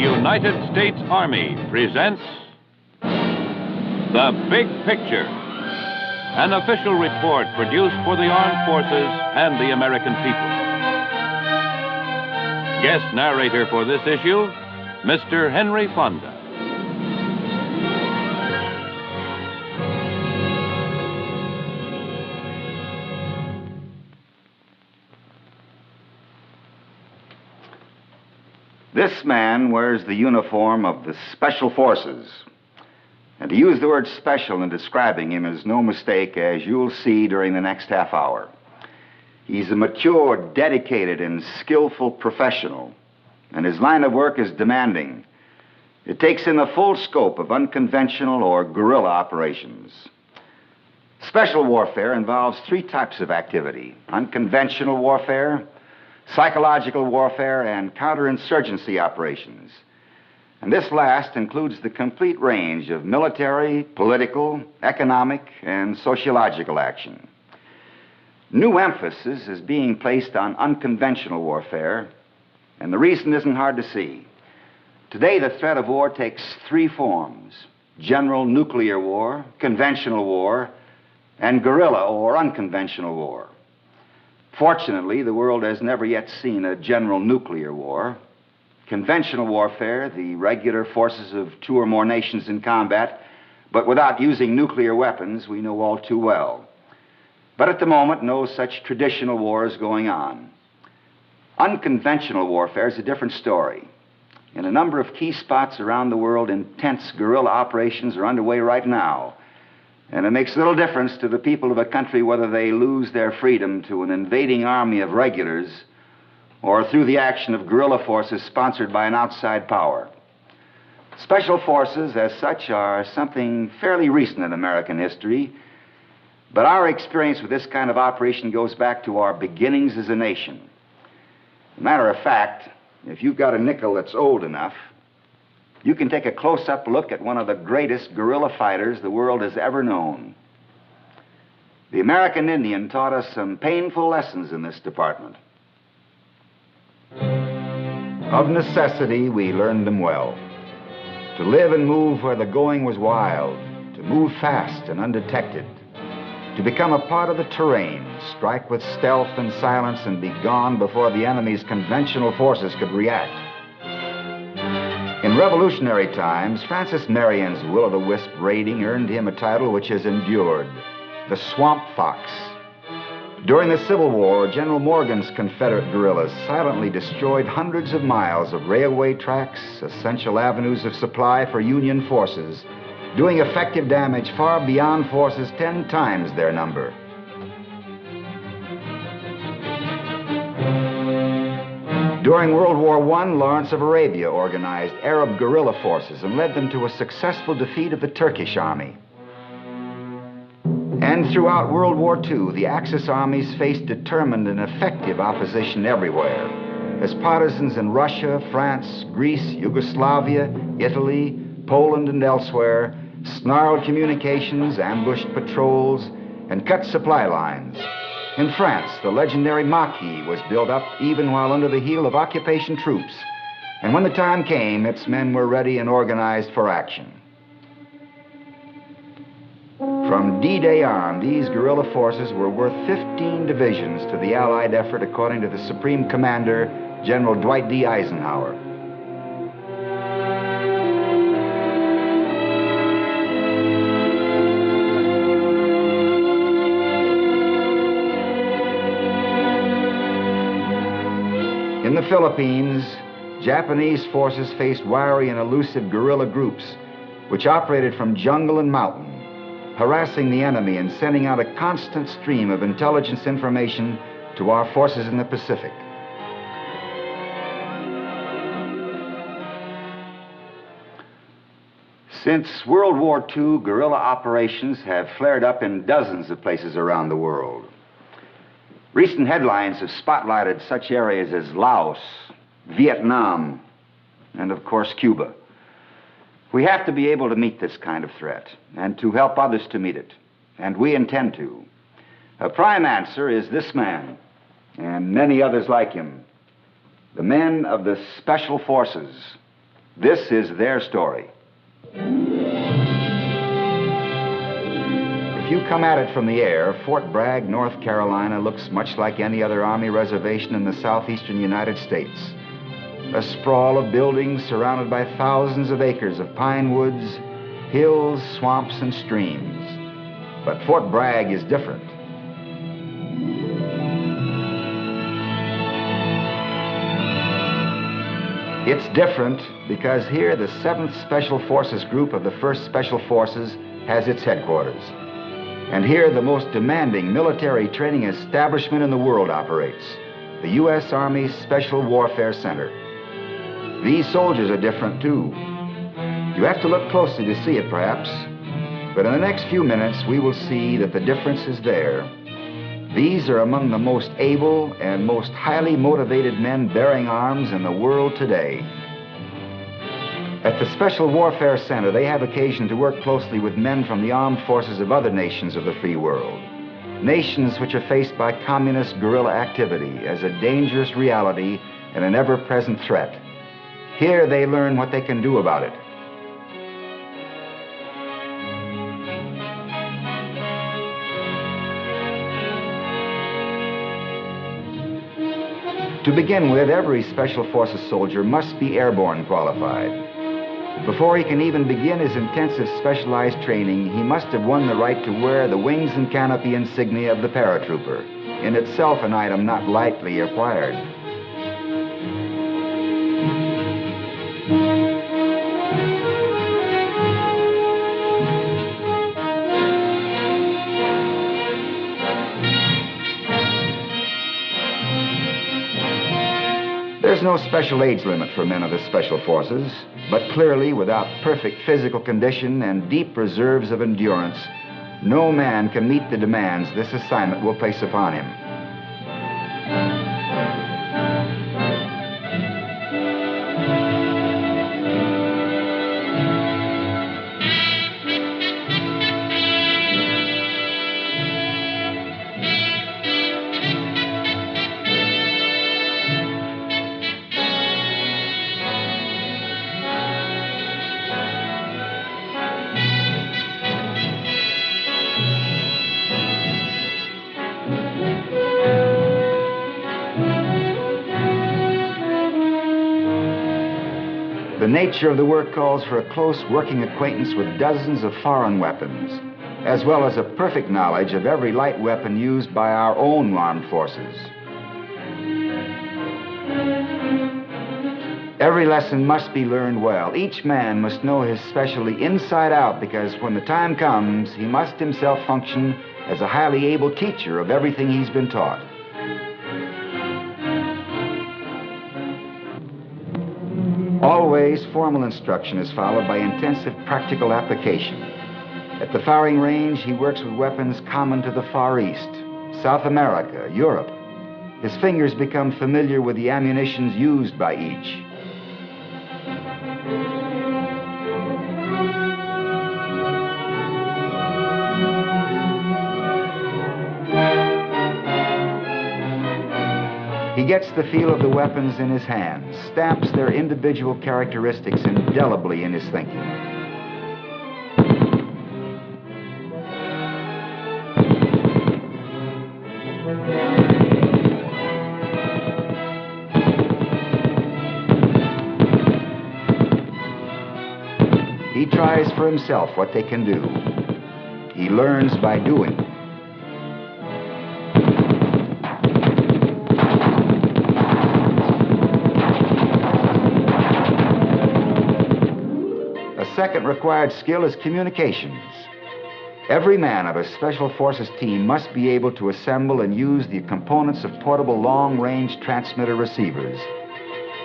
United States Army presents The Big Picture, an official report produced for the armed forces and the American people. Guest narrator for this issue, Mr. Henry Fonda. This man wears the uniform of the Special Forces. And to use the word special in describing him is no mistake, as you'll see during the next half hour. He's a mature, dedicated, and skillful professional, and his line of work is demanding. It takes in the full scope of unconventional or guerrilla operations. Special warfare involves three types of activity: unconventional warfare, psychological warfare, and counterinsurgency operations. And this last includes the complete range of military, political, economic, and sociological action. New emphasis is being placed on unconventional warfare, and the reason isn't hard to see. Today, the threat of war takes three forms: general nuclear war, conventional war, and guerrilla or unconventional war. Fortunately, the world has never yet seen a general nuclear war. Conventional warfare, the regular forces of two or more nations in combat, but without using nuclear weapons, we know all too well. But at the moment, no such traditional war is going on. Unconventional warfare is a different story. In a number of key spots around the world, intense guerrilla operations are underway right now. And it makes little difference to the people of a country whether they lose their freedom to an invading army of regulars or through the action of guerrilla forces sponsored by an outside power. Special forces, as such, are something fairly recent in American history, but our experience with this kind of operation goes back to our beginnings as a nation. As a matter of fact, if you've got a nickel that's old enough, you can take a close-up look at one of the greatest guerrilla fighters the world has ever known. The American Indian taught us some painful lessons in this department. Of necessity, we learned them well. To live and move where the going was wild, to move fast and undetected, to become a part of the terrain, strike with stealth and silence, and be gone before the enemy's conventional forces could react. In revolutionary times, Francis Marion's will-o'-the-wisp raiding earned him a title which has endured: the Swamp Fox. During the Civil War, General Morgan's Confederate guerrillas silently destroyed hundreds of miles of railway tracks, essential avenues of supply for Union forces, doing effective damage far beyond forces 10 times their number. During World War I, Lawrence of Arabia organized Arab guerrilla forces and led them to a successful defeat of the Turkish army. And throughout World War II, the Axis armies faced determined and effective opposition everywhere, as partisans in Russia, France, Greece, Yugoslavia, Italy, Poland, and elsewhere snarled communications, ambushed patrols, and cut supply lines. In France, the legendary Maquis was built up even while under the heel of occupation troops, and when the time came, its men were ready and organized for action. From D-Day on, these guerrilla forces were worth 15 divisions to the Allied effort, according to the Supreme Commander, General Dwight D. Eisenhower. In the Philippines, Japanese forces faced wiry and elusive guerrilla groups which operated from jungle and mountain, harassing the enemy and sending out a constant stream of intelligence information to our forces in the Pacific. Since World War II, guerrilla operations have flared up in dozens of places around the world. Recent headlines have spotlighted such areas as Laos, Vietnam, and of course Cuba. We have to be able to meet this kind of threat and to help others to meet it, and we intend to. A prime answer is this man and many others like him, the men of the Special Forces, This is their story. If you come at it from the air, Fort Bragg, North Carolina looks much like any other Army reservation in the southeastern United States. A sprawl of buildings surrounded by thousands of acres of pine woods, hills, swamps, and streams. But Fort Bragg is different. It's different because here the 7th Special Forces Group of the 1st Special Forces has its headquarters. And here the most demanding military training establishment in the world operates, the U.S. Army Special Warfare Center. These soldiers are different too. You have to look closely to see it perhaps, but in the next few minutes we will see that the difference is there. These are among the most able and most highly motivated men bearing arms in the world today. At the Special Warfare Center, they have occasion to work closely with men from the armed forces of other nations of the free world. Nations which are faced by communist guerrilla activity as a dangerous reality and an ever-present threat. Here they learn what they can do about it. To begin with, every Special Forces soldier must be airborne qualified. Before he can even begin his intensive specialized training, he must have won the right to wear the wings and canopy insignia of the paratrooper, in itself an item not lightly acquired. There's no special age limit for men of the Special Forces, but clearly, without perfect physical condition and deep reserves of endurance, no man can meet the demands this assignment will place upon him. The nature of the work calls for a close working acquaintance with dozens of foreign weapons, as well as a perfect knowledge of every light weapon used by our own armed forces. Every lesson must be learned well. Each man must know his specialty inside out, because when the time comes, he must himself function as a highly able teacher of everything he's been taught. Always, formal instruction is followed by intensive practical application. At the firing range, he works with weapons common to the Far East, South America, Europe. His fingers become familiar with the ammunitions used by each. He gets the feel of the weapons in his hands, stamps their individual characteristics indelibly in his thinking. He tries for himself what they can do. He learns by doing. Second required skill is communications. Every man of a Special Forces team must be able to assemble and use the components of portable long-range transmitter receivers.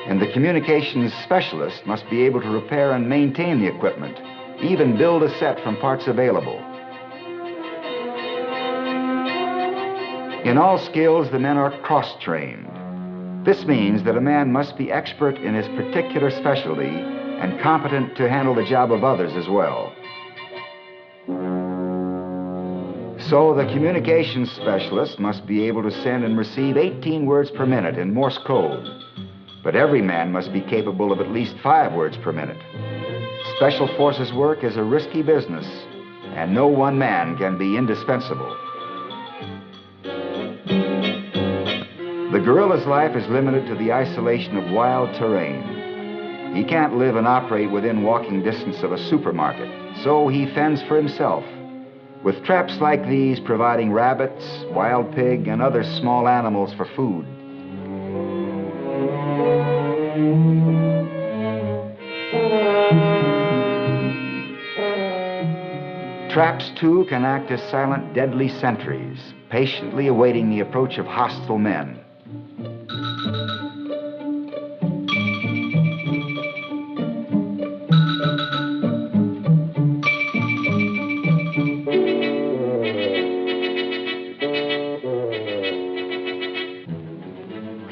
And the communications specialist must be able to repair and maintain the equipment, even build a set from parts available. In all skills, the men are cross-trained. This means that a man must be expert in his particular specialty and competent to handle the job of others as well. So the communications specialist must be able to send and receive 18 words per minute in Morse code. but every man must be capable of at least 5 words per minute. Special Forces work is a risky business, and no one man can be indispensable. The guerrilla's life is limited to the isolation of wild terrain. He can't live and operate within walking distance of a supermarket, so he fends for himself, with traps like these providing rabbits, wild pig, and other small animals for food. Traps, too, can act as silent, deadly sentries, patiently awaiting the approach of hostile men.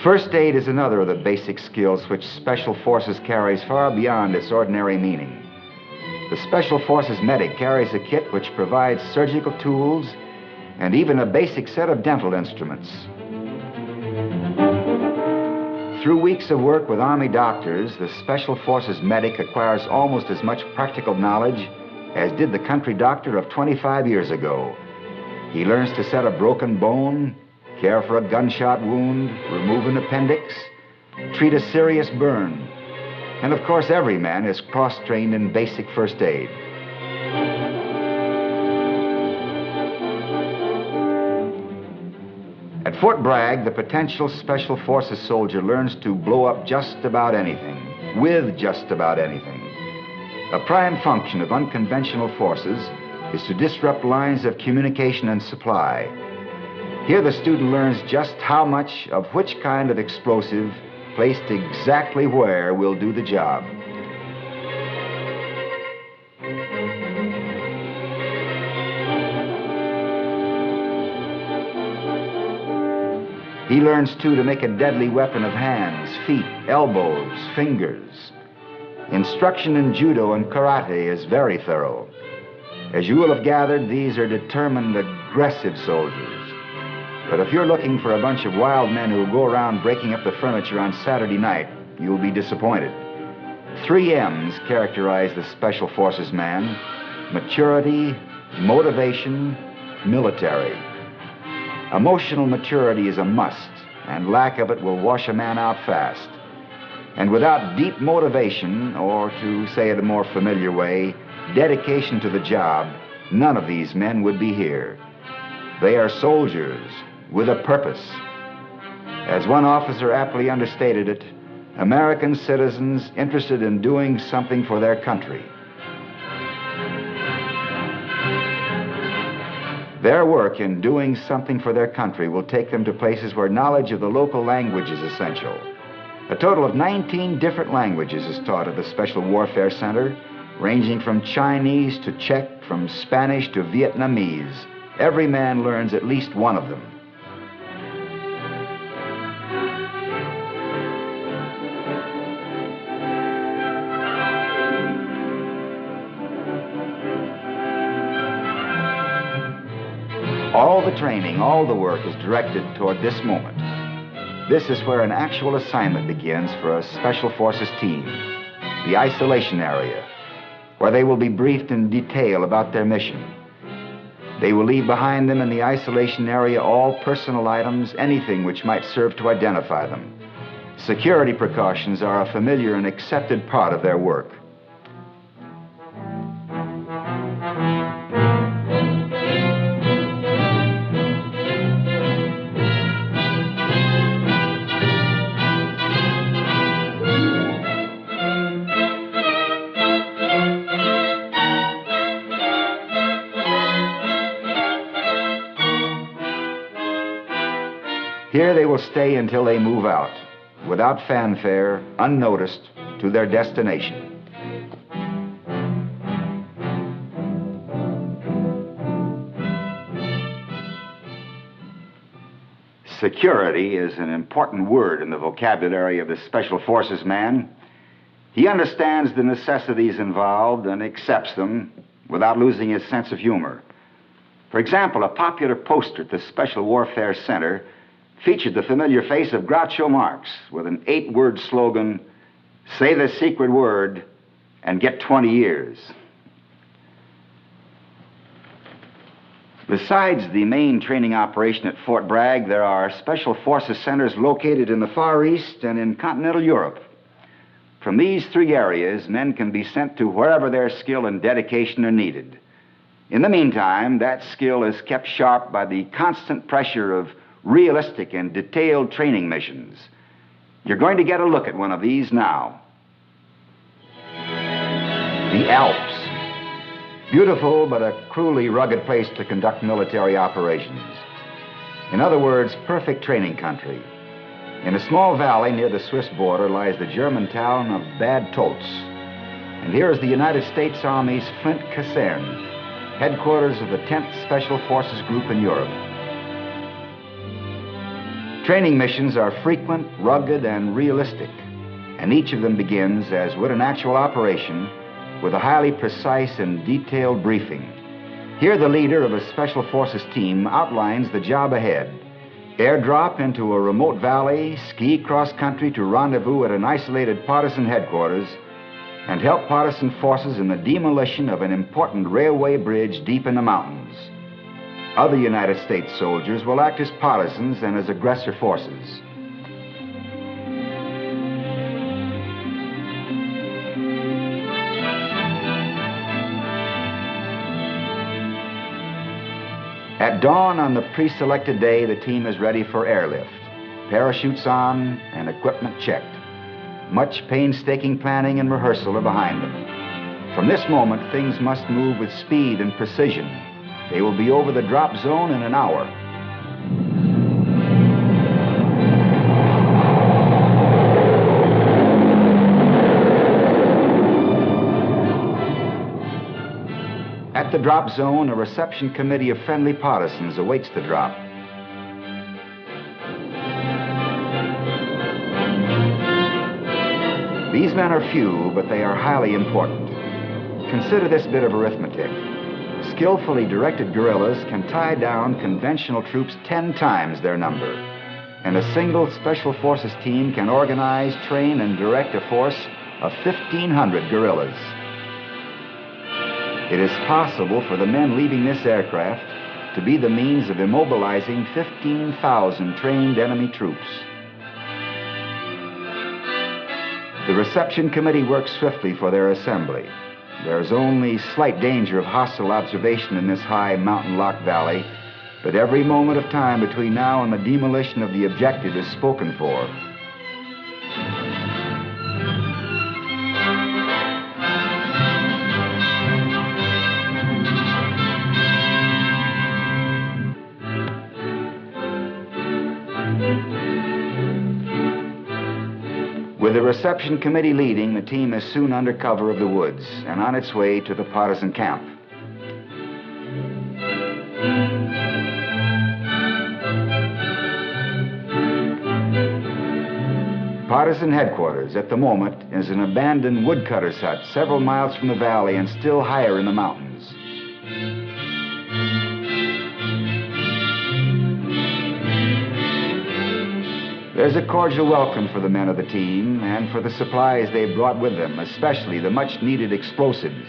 First aid is another of the basic skills which Special Forces carries far beyond its ordinary meaning. The Special Forces medic carries a kit which provides surgical tools and even a basic set of dental instruments. Through weeks of work with Army doctors, the Special Forces medic acquires almost as much practical knowledge as did the country doctor of 25 years ago. He learns to set a broken bone, care for a gunshot wound, remove an appendix, treat a serious burn. And of course, every man is cross-trained in basic first aid. At Fort Bragg, the potential Special Forces soldier learns to blow up just about anything, with just about anything. A prime function of unconventional forces is to disrupt lines of communication and supply. Here the student learns just how much of which kind of explosive placed exactly where will do the job. He learns, too, to make a deadly weapon of hands, feet, elbows, fingers. Instruction in judo and karate is very thorough. As you will have gathered, these are determined, aggressive soldiers. But if you're looking for a bunch of wild men who go around breaking up the furniture on Saturday night, you'll be disappointed. 3 M's characterize the Special Forces man: maturity, motivation, military. Emotional maturity is a must, and lack of it will wash a man out fast. And without deep motivation, or to say it a more familiar way, dedication to the job, none of these men would be here. They are soldiers with a purpose. As one officer aptly understated it, American citizens interested in doing something for their country. Their work in doing something for their country will take them to places where knowledge of the local language is essential. A total of 19 different languages is taught at the Special Warfare Center, ranging from Chinese to Czech, from Spanish to Vietnamese. Every man learns at least one of them. All the training, all the work is directed toward this moment. This is where an actual assignment begins for a Special Forces team, the isolation area, where they will be briefed in detail about their mission. They will leave behind them in the isolation area all personal items, anything which might serve to identify them. Security precautions are a familiar and accepted part of their work. Here they will stay until they move out, without fanfare, unnoticed, to their destination. Security is an important word in the vocabulary of the Special Forces man. He understands the necessities involved and accepts them without losing his sense of humor. For example, a popular poster at the Special Warfare Center featured the familiar face of Groucho Marx with an 8-word slogan, "Say the secret word and get 20 years." Besides the main training operation at Fort Bragg, there are Special Forces centers located in the Far East and in continental Europe. From these 3 areas, men can be sent to wherever their skill and dedication are needed. In the meantime, that skill is kept sharp by the constant pressure of realistic and detailed training missions. You're going to get a look at one of these now. The Alps. Beautiful, but a cruelly rugged place to conduct military operations. In other words, perfect training country. In a small valley near the Swiss border lies the German town of Bad Tolz. And here is the United States Army's Flint Kaserne, headquarters of the 10th Special Forces Group in Europe. Training missions are frequent, rugged, and realistic, and each of them begins, as would an actual operation, with a highly precise and detailed briefing. Here, the leader of a Special Forces team outlines the job ahead. Airdrop into a remote valley, ski cross-country to rendezvous at an isolated partisan headquarters, and help partisan forces in the demolition of an important railway bridge deep in the mountains. Other United States soldiers will act as partisans and as aggressor forces. At dawn on the pre-selected day, the team is ready for airlift. Parachutes on and equipment checked. Much painstaking planning and rehearsal are behind them. From this moment, things must move with speed and precision. They will be over the drop zone in an hour. At the drop zone, a reception committee of friendly partisans awaits the drop. These men are few, but they are highly important. Consider this bit of arithmetic. Skillfully directed guerrillas can tie down conventional troops 10 times their number, and a single Special Forces team can organize, train, and direct a force of 1,500 guerrillas. It is possible for the men leaving this aircraft to be the means of immobilizing 15,000 trained enemy troops. The reception committee works swiftly for their assembly. There's only slight danger of hostile observation in this high mountain-locked valley, but every moment of time between now and the demolition of the objective is spoken for. With the reception committee leading, the team is soon under cover of the woods and on its way to the partisan camp. Partisan headquarters at the moment is an abandoned woodcutter's hut several miles from the valley and still higher in the mountains. There's a cordial welcome for the men of the team and for the supplies they've brought with them, especially the much-needed explosives.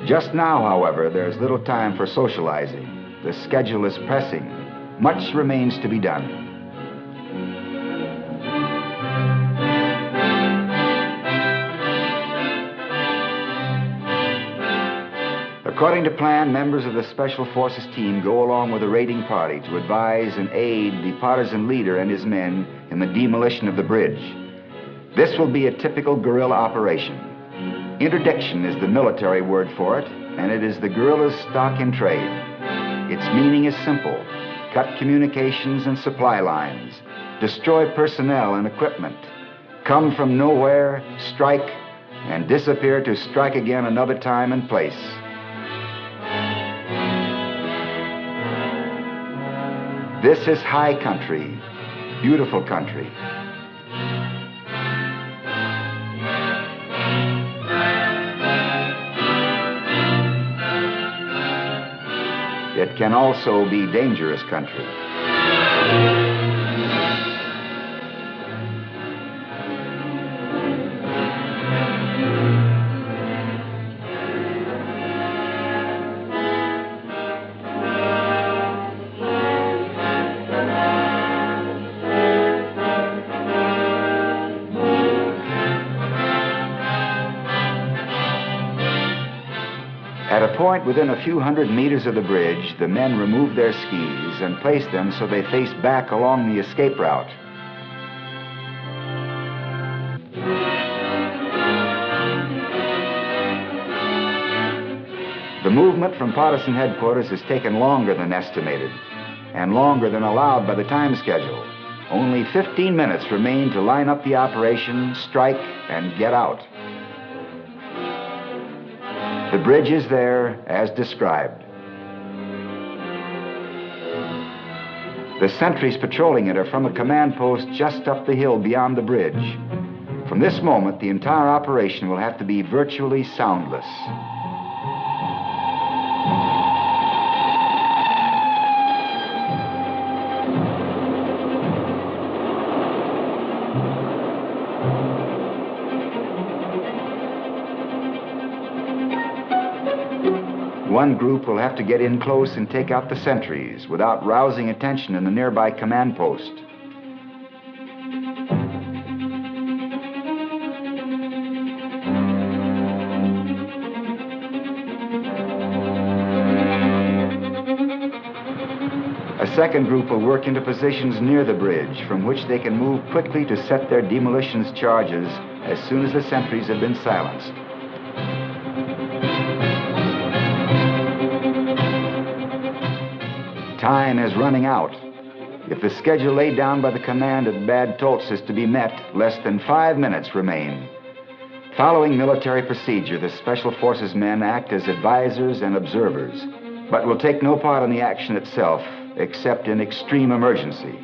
Just now, however, there's little time for socializing. The schedule is pressing. Much remains to be done. According to plan, members of the Special Forces team go along with the raiding party to advise and aid the partisan leader and his men in the demolition of the bridge. This will be a typical guerrilla operation. Interdiction is the military word for it, and it is the guerrilla's stock in trade. Its meaning is simple: cut communications and supply lines, destroy personnel and equipment, come from nowhere, strike, and disappear to strike again another time and place. This is high country, beautiful country. It can also be dangerous country. At a point within a few hundred meters of the bridge, the men remove their skis and place them so they face back along the escape route. The movement from partisan headquarters has taken longer than estimated and longer than allowed by the time schedule. Only 15 minutes remain to line up the operation, strike, and get out. The bridge is there as described. The sentries patrolling it are from a command post just up the hill beyond the bridge. From this moment, the entire operation will have to be virtually soundless. One group will have to get in close and take out the sentries without rousing attention in the nearby command post. A second group will work into positions near the bridge from which they can move quickly to set their demolitions charges as soon as the sentries have been silenced. Time is running out. If the schedule laid down by the command at Bad Tolz is to be met, less than 5 minutes remain. Following military procedure, the Special Forces men act as advisors and observers, but will take no part in the action itself, except in extreme emergency.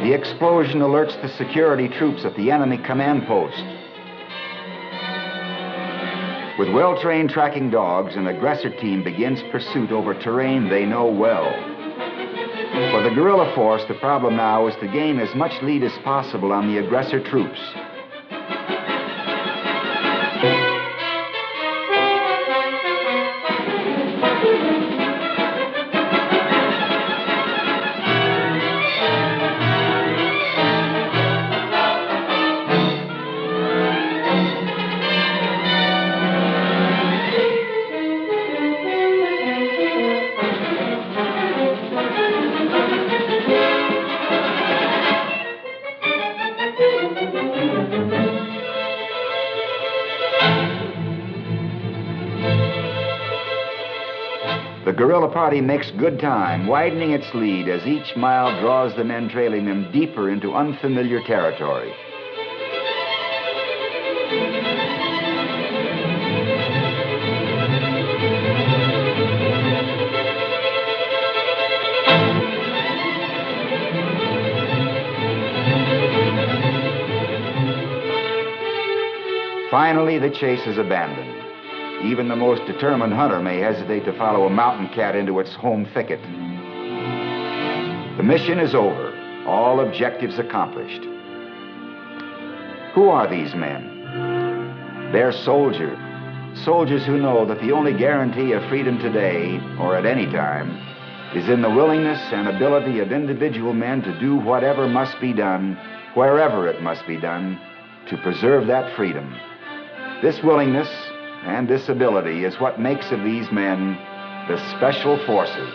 The explosion alerts the security troops at the enemy command post. With well-trained tracking dogs, an aggressor team begins pursuit over terrain they know well. For the guerrilla force, the problem now is to gain as much lead as possible on the aggressor troops. guerrilla party makes good time, widening its lead as each mile draws the men trailing them deeper into unfamiliar territory. Finally, the chase is abandoned. Even the most determined hunter may hesitate to follow a mountain cat into its home thicket. The mission is over, all objectives accomplished. Who are these men? They're soldiers. Soldiers who know that the only guarantee of freedom today, or at any time, is in the willingness and ability of individual men to do whatever must be done, wherever it must be done, to preserve that freedom. This willingness and this ability is what makes of these men the Special Forces.